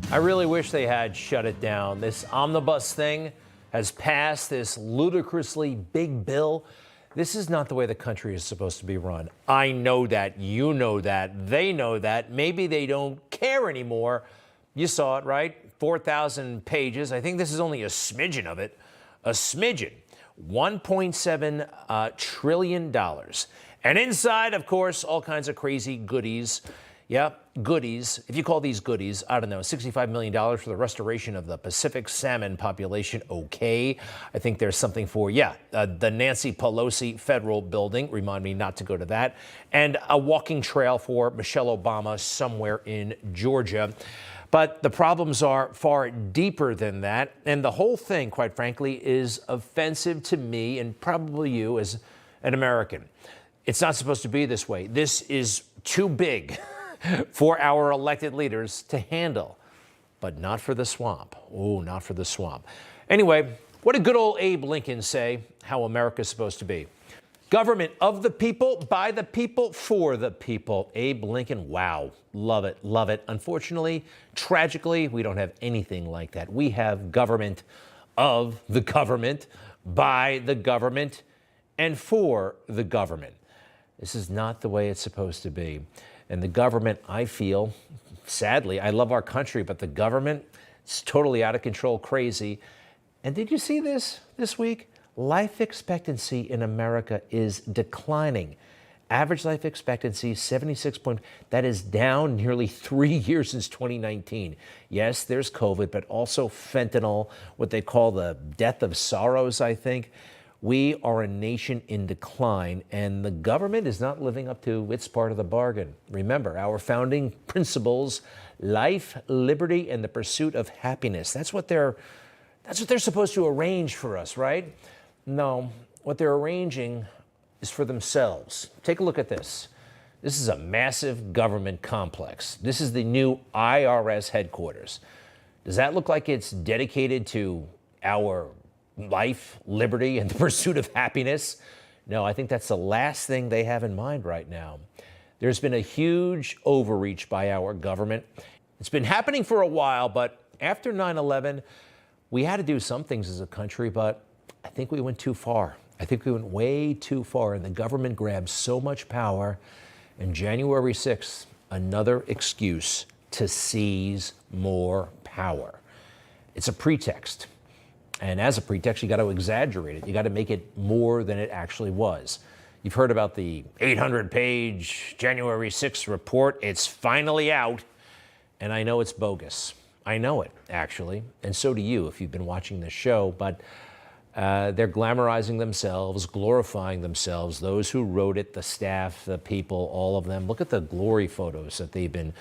I really wish they had shut it down. This omnibus thing has passed, this ludicrously big bill. This is not the way the country is supposed to be run. I know that. You know that. They know that. Maybe they don't care anymore. You saw it, right? 4,000 pages. I think this is only a smidgen of it. A smidgen. $1.7 trillion. And inside, of course, all kinds of crazy goodies. Yeah, goodies. If you call these goodies, I don't know, $65 million for the restoration of the Pacific salmon population. Okay. I think there's something for, the Nancy Pelosi federal building. Remind me not to go to that. And a walking trail for Michelle Obama somewhere in Georgia. But the problems are far deeper than that. And the whole thing, quite frankly, is offensive to me and probably you as an American. It's not supposed to be this way. This is too big for our elected leaders to handle, but not for the swamp. Oh, not for the swamp. Anyway, what did good old Abe Lincoln say how America's supposed to be? Government of the people, by the people, for the people. Abe Lincoln, wow. Love it, love it. Unfortunately, tragically, we don't have anything like that. We have government of the government, by the government, and for the government. This is not the way it's supposed to be. And the government, I feel, sadly, I love our country, but the government is totally out of control, crazy. And did you see this week? Life expectancy in America is declining. Average life expectancy, 76 point. That is down nearly 3 years since 2019. Yes, there's COVID, but also fentanyl, what they call the death of sorrows, I think. We are a nation in decline, and the government is not living up to its part of the bargain. Remember, our founding principles, life, liberty, and the pursuit of happiness. That's what they're supposed to arrange for us, right? No, what they're arranging is for themselves. Take a look at this. This is a massive government complex. This is the new IRS headquarters. Does that look like it's dedicated to our life, liberty, and the pursuit of happiness? No, I think that's the last thing they have in mind right now. There's been a huge overreach by our government. It's been happening for a while, but after 9/11, we had to do some things as a country, but I think we went too far. I think we went way too far, and the government grabbed so much power. And January 6th, another excuse to seize more power. It's a pretext. And as a pretext, you got to exaggerate it. You got to make it more than it actually was. You've heard about the 800-page January 6th report. It's finally out, and I know it's bogus. I know it, actually, and so do you if you've been watching this show. But they're glamorizing themselves, glorifying themselves. Those who wrote it, the staff, the people, all of them. Look at the glory photos that they've been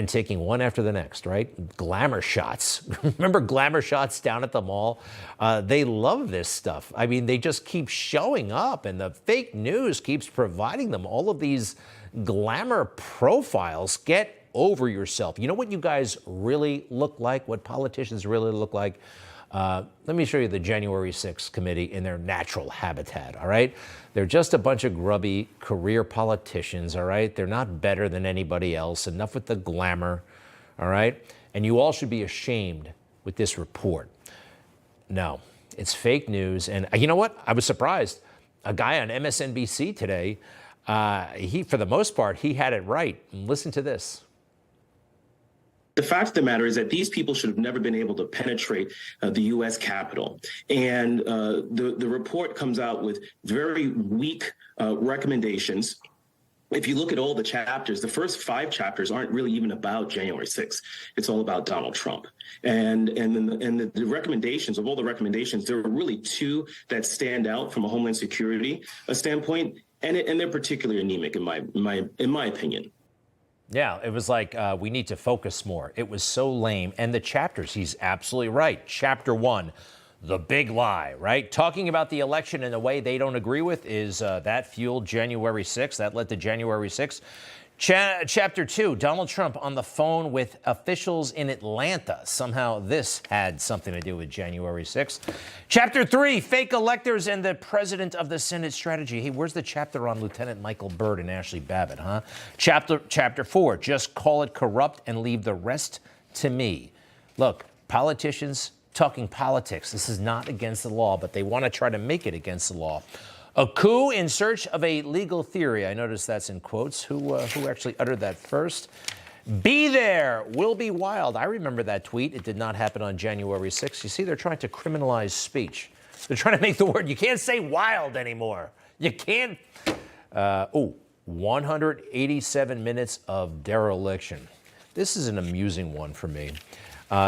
taking one after the next, right? Glamour shots. Remember glamour shots down at the mall? They love this stuff. I mean, they just keep showing up, and the fake news keeps providing them all of these glamour profiles. Get over yourself. You know what you guys really look like? What politicians really look like? Let me show you the January 6th committee in their natural habitat, all right? They're just a bunch of grubby career politicians, all right? They're not better than anybody else. Enough with the glamour, all right? And you all should be ashamed with this report. No, it's fake news. And you know what? I was surprised. A guy on MSNBC today, for the most part, he had it right. Listen to this. The fact of the matter is that these people should have never been able to penetrate the U.S. Capitol. And the report comes out with very weak recommendations. If you look at all the chapters, the first 5 chapters aren't really even about January 6th. It's all about Donald Trump. And the recommendations, of all the recommendations, there are really 2 that stand out from a Homeland Security standpoint, and they're particularly anemic in my opinion. Yeah, it was like, we need to focus more. It was so lame. And the chapters, he's absolutely right. Chapter 1, the big lie, right? Talking about the election in a way they don't agree with is that fueled January 6th. That led to January 6th. Chapter 2, Donald Trump on the phone with officials in Atlanta. Somehow this had something to do with January 6th. Chapter 3, fake electors and the president of the Senate strategy. Hey, where's the chapter on Lieutenant Michael Byrd and Ashley Babbitt, huh? Chapter 4, just call it corrupt and leave the rest to me. Look, politicians talking politics. This is not against the law, but they want to try to make it against the law. A coup in search of a legal theory. I noticed that's in quotes. Who actually uttered that first? Be there, will be wild. I remember that tweet. It did not happen on January 6th. You see, they're trying to criminalize speech. They're trying to make the word, you can't say wild anymore. You can't. 187 minutes of dereliction. This is an amusing one for me.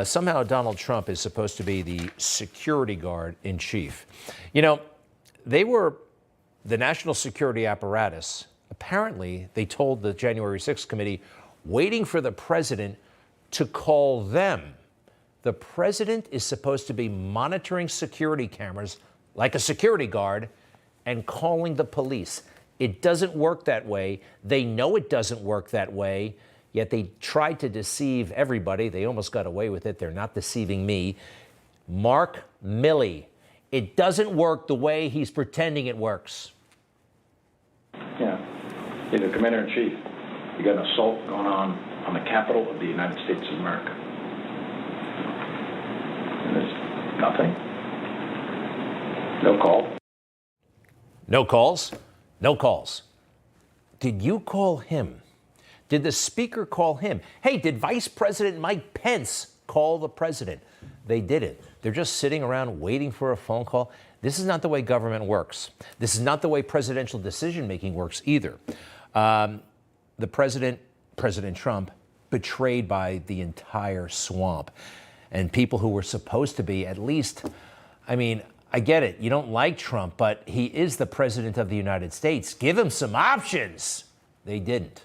Somehow Donald Trump is supposed to be the security guard in chief. You know, they were the national security apparatus. Apparently, they told the January 6th committee, waiting for the president to call them. The president is supposed to be monitoring security cameras like a security guard and calling the police. It doesn't work that way. They know it doesn't work that way, yet they tried to deceive everybody. They almost got away with it. They're not deceiving me. Mark Milley. It doesn't work the way he's pretending it works. Yeah. He's the commander-in-chief. You got an assault going on the capital of the United States of America. And there's nothing. No call. No calls? No calls. Did you call him? Did the speaker call him? Hey, did Vice President Mike Pence call the president? They didn't. They're just sitting around waiting for a phone call. This is not the way government works. This is not the way presidential decision-making works either. The president, President Trump, betrayed by the entire swamp. And people who were supposed to be at least, I mean, I get it. You don't like Trump, but he is the president of the United States. Give him some options. They didn't.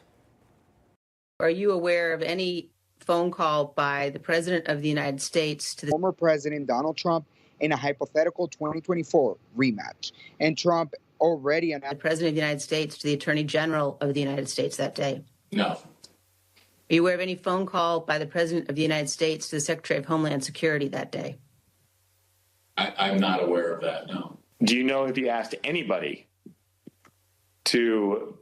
Are you aware of any phone call by the president of the United States to the former president Donald Trump in a hypothetical 2024 rematch? And Trump already announced the president of the United States to the attorney general of the United States that day? No. Are you aware of any phone call by the president of the United States to the Secretary of Homeland Security that day? I'm not aware of that, no. Do you know if he asked anybody to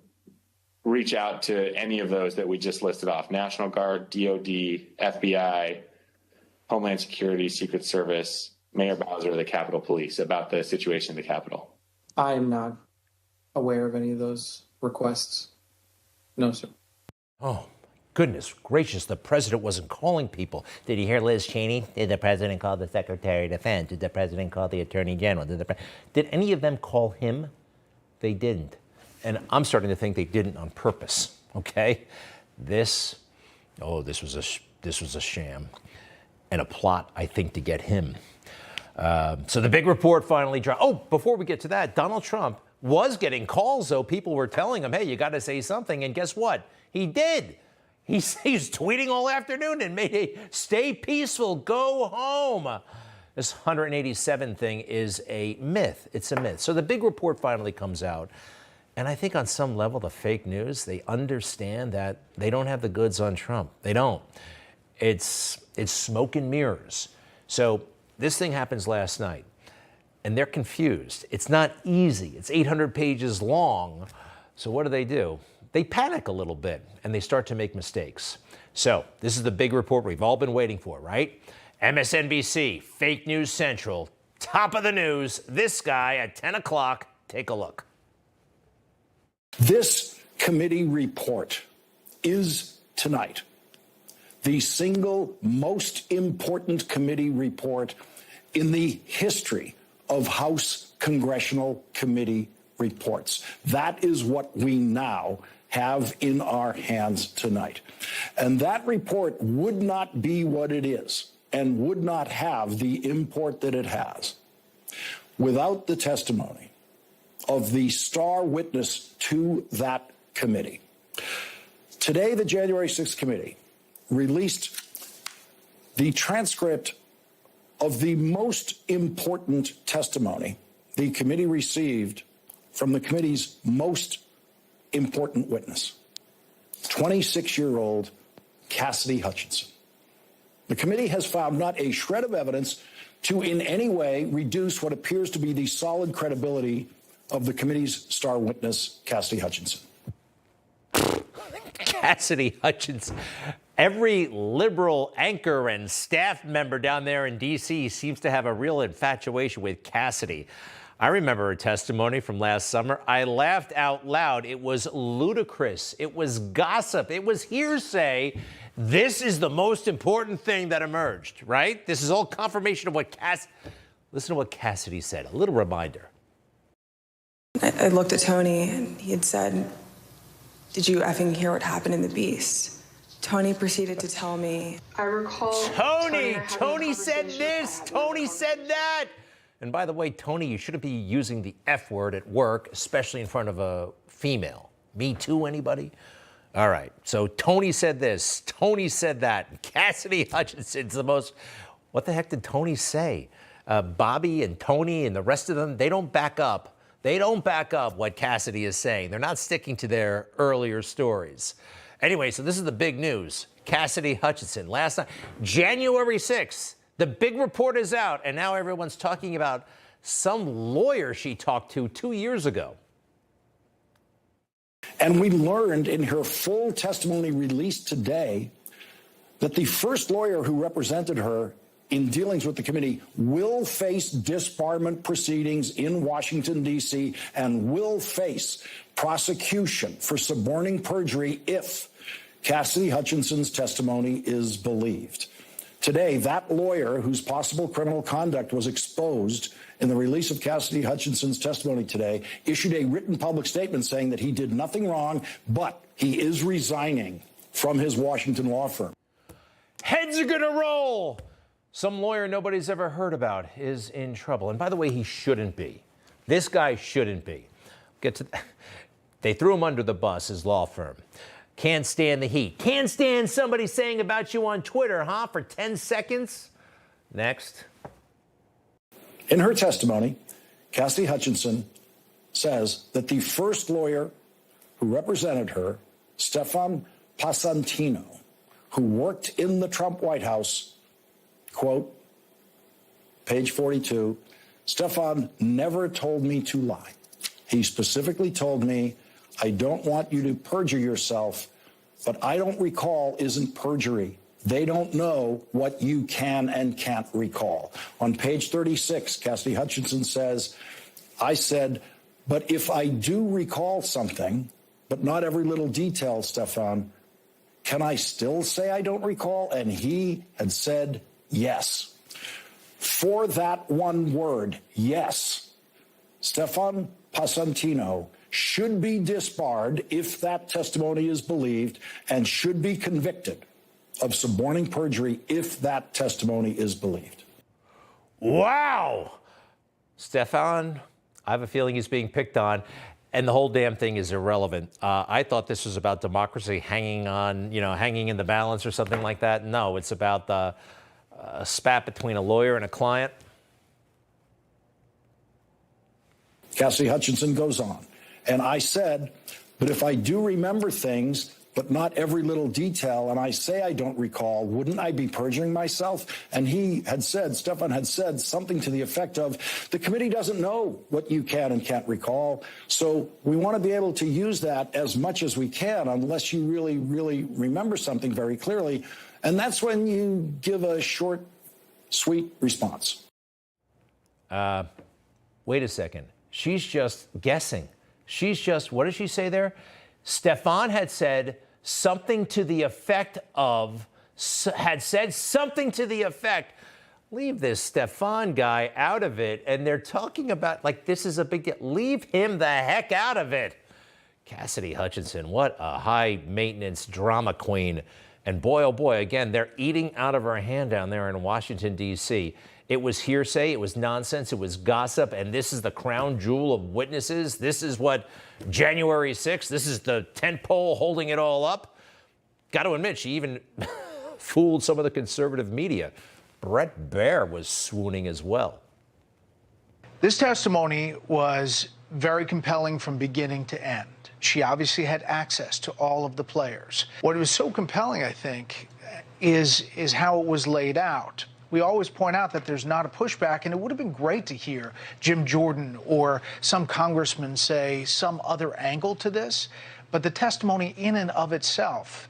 reach out to any of those that we just listed off? National Guard, DOD, FBI, Homeland Security, Secret Service, Mayor Bowser, the Capitol Police about the situation in the Capitol? I'm not aware of any of those requests. No, sir. Oh, goodness gracious, the president wasn't calling people. Did you hear Liz Cheney? Did the president call the Secretary of Defense? Did the president call the Attorney General? Did any of them call him? They didn't. And I'm starting to think they didn't on purpose, okay? This was a sham and a plot, I think, to get him. So the big report finally dropped. Oh, before we get to that, Donald Trump was getting calls, though. People were telling him, hey, you got to say something. And guess what? He did. He's tweeting all afternoon and made a stay peaceful, go home. This 187 thing is a myth. It's a myth. So the big report finally comes out. And I think on some level, the fake news, they understand that they don't have the goods on Trump. They don't. It's smoke and mirrors. So this thing happens last night, and they're confused. It's not easy. It's 800 pages long. So what do? They panic a little bit, and they start to make mistakes. So this is the big report we've all been waiting for, right? MSNBC, Fake News Central, top of the news. This guy at 10 o'clock. Take a look. This committee report is tonight the single most important committee report in the history of House Congressional Committee reports. That is what we now have in our hands tonight. And that report would not be what it is and would not have the import that it has without the testimony of the star witness to that committee. Today, the January 6th committee released the transcript of the most important testimony the committee received from the committee's most important witness, 26-year-old Cassidy Hutchinson. The committee has found not a shred of evidence to in any way reduce what appears to be the solid credibility of the committee's star witness, Cassidy Hutchinson. Cassidy Hutchinson. Every liberal anchor and staff member down there in D.C. seems to have a real infatuation with Cassidy. I remember her testimony from last summer. I laughed out loud. It was ludicrous. It was gossip. It was hearsay. This is the most important thing that emerged, right? This is all confirmation of what listen to what Cassidy said. A little reminder. I looked at Tony and he had said, "Did you effing hear what happened in the Beast?" Tony proceeded to tell me, "I recall Tony said this, Tony said that." And by the way, Tony, you shouldn't be using the F word at work, especially in front of a female. Me too, anybody? All right, so Tony said this, Tony said that. Cassidy Hutchinson's the most, what the heck did Tony say? Bobby and Tony and the rest of them, they don't back up. They don't back up what Cassidy is saying. They're not sticking to their earlier stories. Anyway, so this is the big news. Cassidy Hutchinson, last night, January 6th, the big report is out, and now everyone's talking about some lawyer she talked to 2 years ago. And we learned in her full testimony released today that the first lawyer who represented her in dealings with the committee will face disbarment proceedings in Washington, D.C., and will face prosecution for suborning perjury if Cassidy Hutchinson's testimony is believed. Today, that lawyer whose possible criminal conduct was exposed in the release of Cassidy Hutchinson's testimony today issued a written public statement saying that he did nothing wrong, but he is resigning from his Washington law firm. Heads are gonna roll. Some lawyer nobody's ever heard about is in trouble. And by the way, he shouldn't be. This guy shouldn't be. They threw him under the bus, his law firm. Can't stand the heat. Can't stand somebody saying about you on Twitter, huh, for 10 seconds? Next. In her testimony, Cassidy Hutchinson says that the first lawyer who represented her, Stefan Passantino, who worked in the Trump White House, quote, page 42, Stefan never told me to lie. He specifically told me, I don't want you to perjure yourself, but I don't recall isn't perjury. They don't know what you can and can't recall. On page 36, Cassidy Hutchinson says, I said, but if I do recall something, but not every little detail, Stefan, can I still say I don't recall? And he had said, yes. For that one word, yes, Stefan Passantino should be disbarred if that testimony is believed and should be convicted of suborning perjury if that testimony is believed. Wow. Stefan, I have a feeling he's being picked on, and the whole damn thing is irrelevant. I thought this was about democracy hanging on, hanging in the balance or something like that. No, it's about the spat between a lawyer and a client. Cassidy Hutchinson goes on. And I said, but if I do remember things, but not every little detail, and I say I don't recall, wouldn't I be perjuring myself? And he had said, Stefan had said something to the effect of, the committee doesn't know what you can and can't recall, so we want to be able to use that as much as we can unless you really, really remember something very clearly. And that's when you give a short, sweet response. Wait a second. She's just guessing. She's just, what did she say there? Stefan had said something to the effect of, leave this Stefan guy out of it. And they're talking about, like, this is a big deal. Leave him the heck out of it. Cassidy Hutchinson, what a high maintenance drama queen. And boy, oh boy, again, they're eating out of her hand down there in Washington, D.C. It was hearsay, it was nonsense, it was gossip, and this is the crown jewel of witnesses. This is what January 6th, this is the tent pole holding it all up. Got to admit, she even fooled some of the conservative media. Brett Baer was swooning as well. This testimony was very compelling from beginning to end. She obviously had access to all of the players. What was so compelling, I think, is how it was laid out. We always point out that there's not a pushback, and it would have been great to hear Jim Jordan or some congressman say some other angle to this. But the testimony in and of itself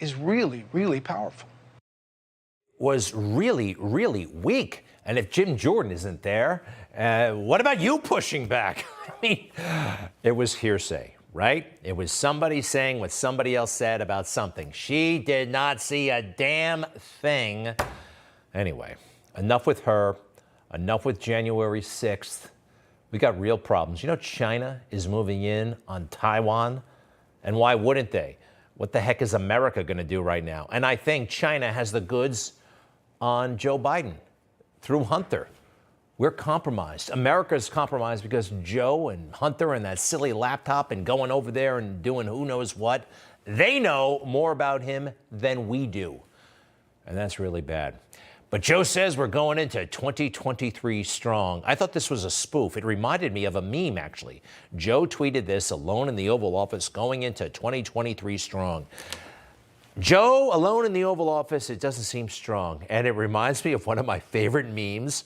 is really, really powerful. Was really, really weak. And if Jim Jordan isn't there, what about you pushing back? I mean, it was hearsay, right? It was somebody saying what somebody else said about something. She did not see a damn thing. Anyway, enough with her. Enough with January 6th. We got real problems. You know, China is moving in on Taiwan. And why wouldn't they? What the heck is America going to do right now? And I think China has the goods on Joe Biden through Hunter. We're compromised. America's compromised because Joe and Hunter and that silly laptop and going over there and doing who knows what, they know more about him than we do. And that's really bad. But Joe says we're going into 2023 strong. I thought this was a spoof. It reminded me of a meme, actually. Joe tweeted this alone in the Oval Office going into 2023 strong. Joe alone in the Oval Office, it doesn't seem strong. And it reminds me of one of my favorite memes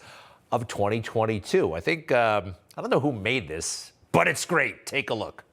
of 2022. I think, I don't know who made this, but it's great. Take a look.